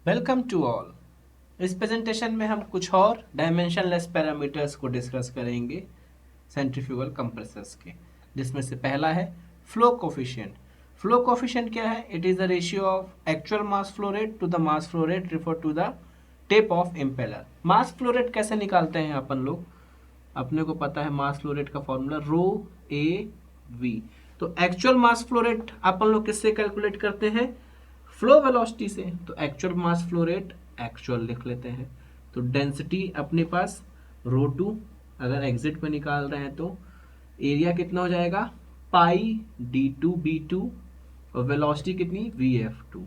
Welcome to all. इस presentation में हम कुछ और डायमेंशनलेस पैरामीटर्स को डिस्कस करेंगे सेंट्रीफ्यूगल कंप्रेसर्स के, जिसमें से पहला है फ्लो कोफिशिएंट। फ्लो कोफिशिएंट क्या है? It is the ratio of actual mass flow rate to the mass flow rate refer to the tip of impeller. Mass flow rate कैसे निकालते हैं अपन लोग? अपने को पता है मास फ्लो रेट का फॉर्मूला रो ए वी। तो एक्चुअल मास फ्लो रेट अपन लोग किससे कैलकुलेट करते हैं? फ्लो वेलोसिटी से। तो actual mass flow rate actual लिख लेते हैं। तो डेंसिटी अपने पास रो टू, अगर एग्जिट पे निकाल रहे हैं तो एरिया कितना हो जाएगा? Pi D two B two, और वेलोसिटी कितनी? V F two.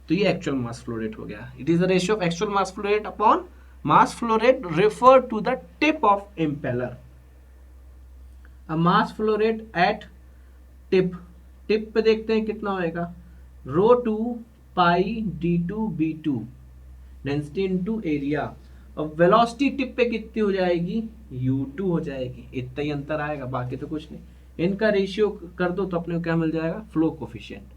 तो ये एक्चुअल मास फ्लो रेट हो गया। It is the ratio of actual mass flow rate upon mass flow rate refer to the tip of impeller. अब mass flow rate at tip, tip पे देखते हैं कितना होएगा? Rho two pi D two B two, density into area. और velocity tip पे कितनी हो जाएगी? u2 हो जाएगी। इतना ही अंतर आएगा, बाकी तो कुछ नहीं। इनका रेशियो कर दो तो अपने को क्या मिल जाएगा? Flow coefficient.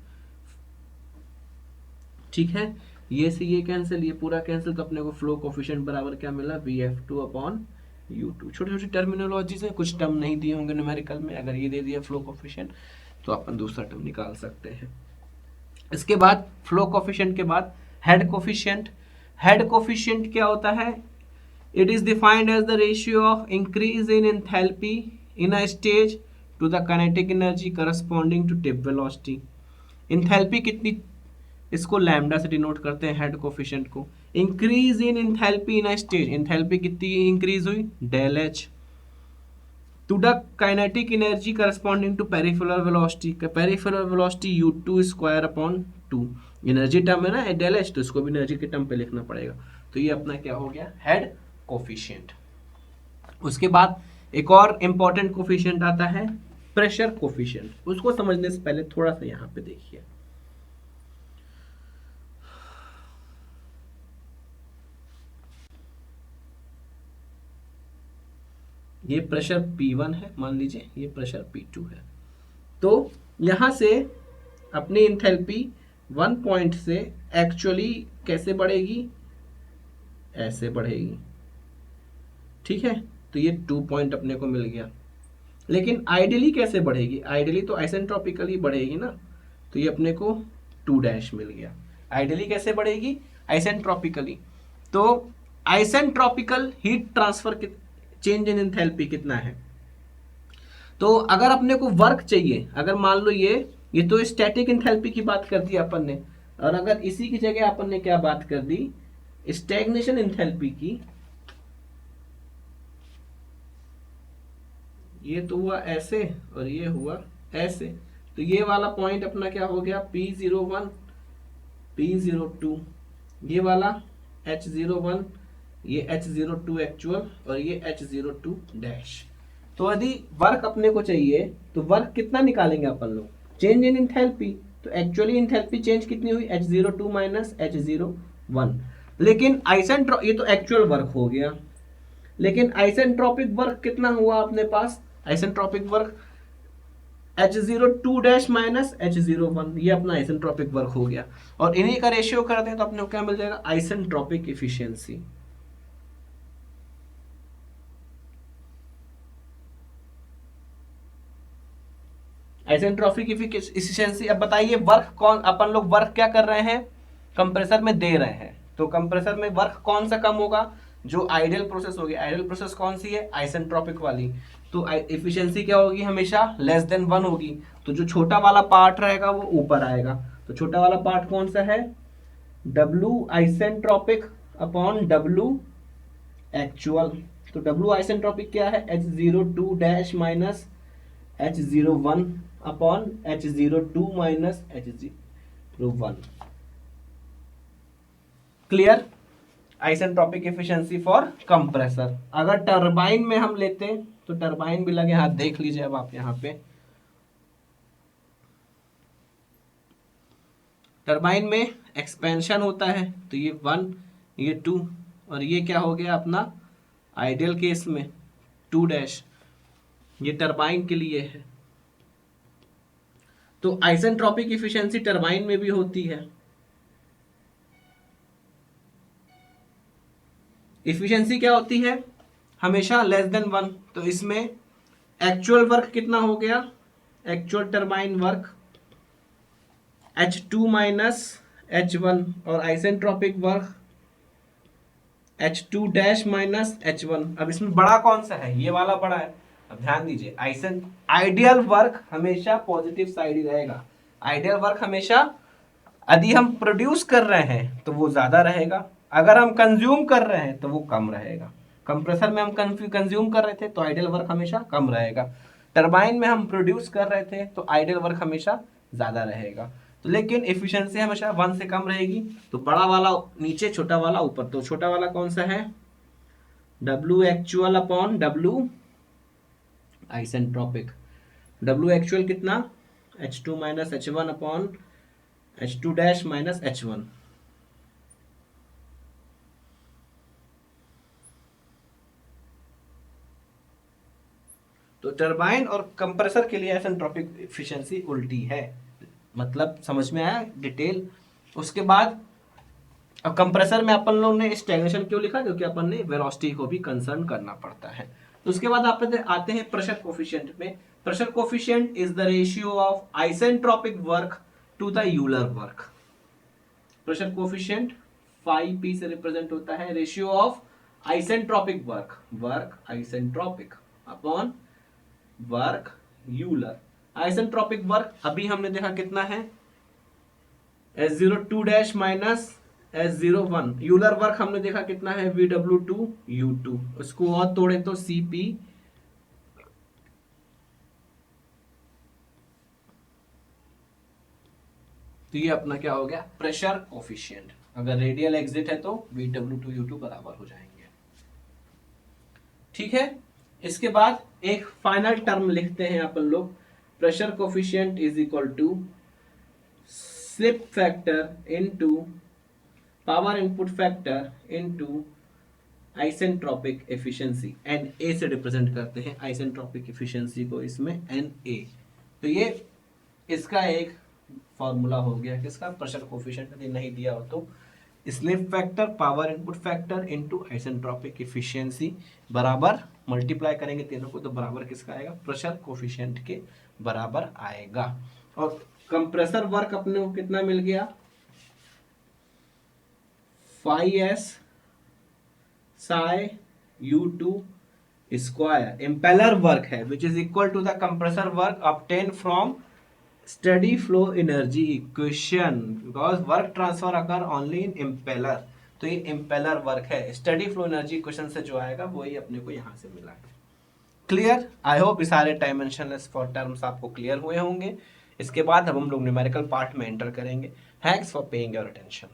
ठीक है, ये से ये कैंसिल, ये पूरा कैंसिल, तो अपने को फ्लो कोफिशिएंट बराबर क्या मिला? V F two upon U two. छोटी छोटी टर्मिनोलॉजीज है, कुछ टर्म नहीं दिए होंगे न्यूमेरिकल में। अगर ये दे दिया फ्लो कोफिशिएंट तो अपन दूसरा टर्म निकाल सकते हैं। इसके बाद फ्लो कोफिशिएंट के बाद हेड कोफिशिएंट। हेड कोफिशिएंट क्या होता है? It is defined as the ratio of increase in enthalpy in a stage to the kinetic energy corresponding to tip velocity. Enthalpy कितनी, इसको लैम्डा से डिनोट करते हैं हेड कोफिशिएंट को। Increase in enthalpy in a stage, enthalpy कितनी increase हुई? Del H. To the kinetic energy corresponding to peripheral velocity, peripheral velocity U two square upon two. Energy term है ना del H, तो इसको भी energy के term पे लिखना पड़ेगा। तो ये अपना क्या हो गया? Head coefficient. उसके बाद एक और इंपॉर्टेंट कोफिशिएंट आता है प्रेशर कोफिशिएंट। उसको समझने से पहले थोड़ा सा यहाँ पे देखिए। ये प्रेशर P1 है, मान लीजिए ये प्रेशर P2 है। तो यहां से अपनी इंथैल्पी 1 पॉइंट से एक्चुअली कैसे बढ़ेगी? ऐसे बढ़ेगी। ठीक है, तो ये 2 पॉइंट अपने को मिल गया। लेकिन आइडियली कैसे बढ़ेगी? आइडियली तो आइसेंट्रोपिकली बढ़ेगी ना, तो ये अपने को 2 डैश मिल गया। आइडियली कैसे बढ़ेगी? आइसेंट्रोपिकली। तो isentropical heat transfer change in enthalpy कितना है? तो अगर अपने को वर्क चाहिए, अगर मान लो ये तो स्टैटिक एंथैल्पी की बात कर दी अपन ने, और अगर इसी की जगह अपन ने क्या बात कर दी? स्टैग्नेशन एंथैल्पी की। ये तो हुआ ऐसे और ये हुआ ऐसे, तो ये वाला पॉइंट अपना क्या हो गया? P01 P02, ये वाला H01, ये H02 एक्चुअल, और ये H02 डैश। तो यदि वर्क अपने को चाहिए तो वर्क कितना निकालेंगे अपन लोग? Change in enthalpy. तो एक्चुअली इंथैल्पी चेंज कितनी हुई? H02 minus H01। लेकिन आइसेंट्रो, ये तो एक्चुअल वर्क हो गया, लेकिन आइसेंट्रोपिक वर्क कितना हुआ अपने पास? Isentropic work H02 dash minus H01, ये अपना आइसेंट्रोपिक वर्क हो गया। और इन्हीं का रेशियो कर दें तो अपने को क्या मिल जाएगा? Isentropic efficiency. Isentropic efficiency. अब बताइए वर्क कौन, अपन लोग वर्क क्या कर रहे हैं? कंप्रेसर में दे रहे हैं। तो कंप्रेसर में वर्क कौन सा कम होगा? जो आइडियल प्रोसेस होगी। आइडियल प्रोसेस कौन सी है? आइसेंट्रोपिक वाली। तो इफिशियंसी क्या होगी? हमेशा लेस देन 1 होगी। तो जो छोटा वाला पार्ट रहेगा वो ऊपर आएगा। तो छोटा वाला पार्ट कौन सा है? W isentropic upon W actual. तो W आइसेंट्रोपिक क्या है? H02 dash minus H01 upon H02 minus H01। Clear? Isentropic efficiency for compressor. अगर टरबाइन में हम लेते हैं तो टरबाइन भी लगे हाथ, देख लीजिए अब आप यहाँ पे। टरबाइन में एक्सपेंशन होता है, तो ये 1, ये 2, और ये क्या हो गया अपना आइडियल केस में 2 डैश। ये टरबाइन के लिए है। तो आइसेंट्रोपिक इफिशियंसी टरबाइन में भी होती है। इफिशिएंसी क्या होती है, हमेशा लेस देन 1। तो इसमें एक्चुअल वर्क कितना हो गया, actual turbine work H2 minus H1, और isentropic work H2 dash minus H1। अब इसमें बड़ा कौन सा है, ये वाला बड़ा है। अब ध्यान दीजिए, आइडियल वर्क हमेशा पॉजिटिव साइड ही रहेगा। आइडियल वर्क हमेशा यदि हम प्रोड्यूस कर रहे हैं तो वो ज्यादा रहेगा, अगर हम कंज्यूम कर रहे हैं तो वो कम रहेगा। कंप्रेसर में हम कंज्यूम कर रहे थे तो आइडियल वर्क हमेशा कम रहेगा, टरबाइन में हम प्रोड्यूस कर रहे थे तो आइडियल वर्क हमेशा ज्यादा रहेगा। तो लेकिन एफिशिएंसी हमेशा 1 से कम रहेगी। तो बड़ा वाला नीचे, छोटा वाला ऊपर। तो छोटा वाला कौन सा है, W actual upon W isentropic. W actual कितना, H2 minus H1 upon H2 dash minus H1। तो टरबाइन और कंप्रेसर के लिए आइसेंट्रोपिक एफिशिएंसी उल्टी है। मतलब समझ में आया डिटेल। उसके बाद अब कंप्रेसर में अपन लोग ने स्टैग्नेशन क्यों लिखा, क्योंकि अपन ने वेलोसिटी को भी कंसर्न करना पड़ता है। तो उसके बाद आप आते हैं प्रेशर कोफिशिएंट में। Pressure coefficient is the ratio of isentropic work to the Euler work. Pressure coefficient 5P से रिप्रेजेंट होता है, ratio of isentropic work isentropic upon work Euler. Isentropic work अभी हमने देखा कितना है, S02 dash minus S01। Euler work हमने देखा कितना है, VW2U2। उसको और तोड़े तो CP तो ये अपना क्या हो गया, प्रेशर कोफिशिएंट। अगर रेडियल एग्जिट है तो VW2U2 बराबर हो जाएंगे। ठीक है, इसके बाद एक फाइनल टर्म लिखते हैं अपन लोग, pressure coefficient is equal to slip factor into power input factor into isentropic efficiency. Na से रिप्रेजेंट करते हैं आइसेंट्रोपिक एफिशिएंसी को, इसमें Na। तो ये इसका एक फॉर्मूला हो गया किसका, प्रेशर कोफिशिएंट। यदि नहीं दिया हो तो slip factor power input factor into isentropic efficiency बराबर मल्टीप्लाई करेंगे तीनों को तो बराबर किसका आएगा, प्रेशर कोफिशिएंट के बराबर आएगा। और कंप्रेसर वर्क अपने को कितना मिल गया, 5S psi U2 square. Impeller work है which is equal to the compressor work obtain from steady flow energy equation, because work transfer occur only in impeller. तो ये इम्पेलर वर्क है, स्टेडी फ्लो एनर्जी इक्वेशन से जो आएगा वही अपने को यहां से मिला है। क्लियर, आई होप ये सारे डायमेंशनलेस फॉर टर्म्स आपको क्लियर हुए होंगे। इसके बाद अब हम लोग न्यूमेरिकल पार्ट में एंटर करेंगे। Thanks for paying your attention.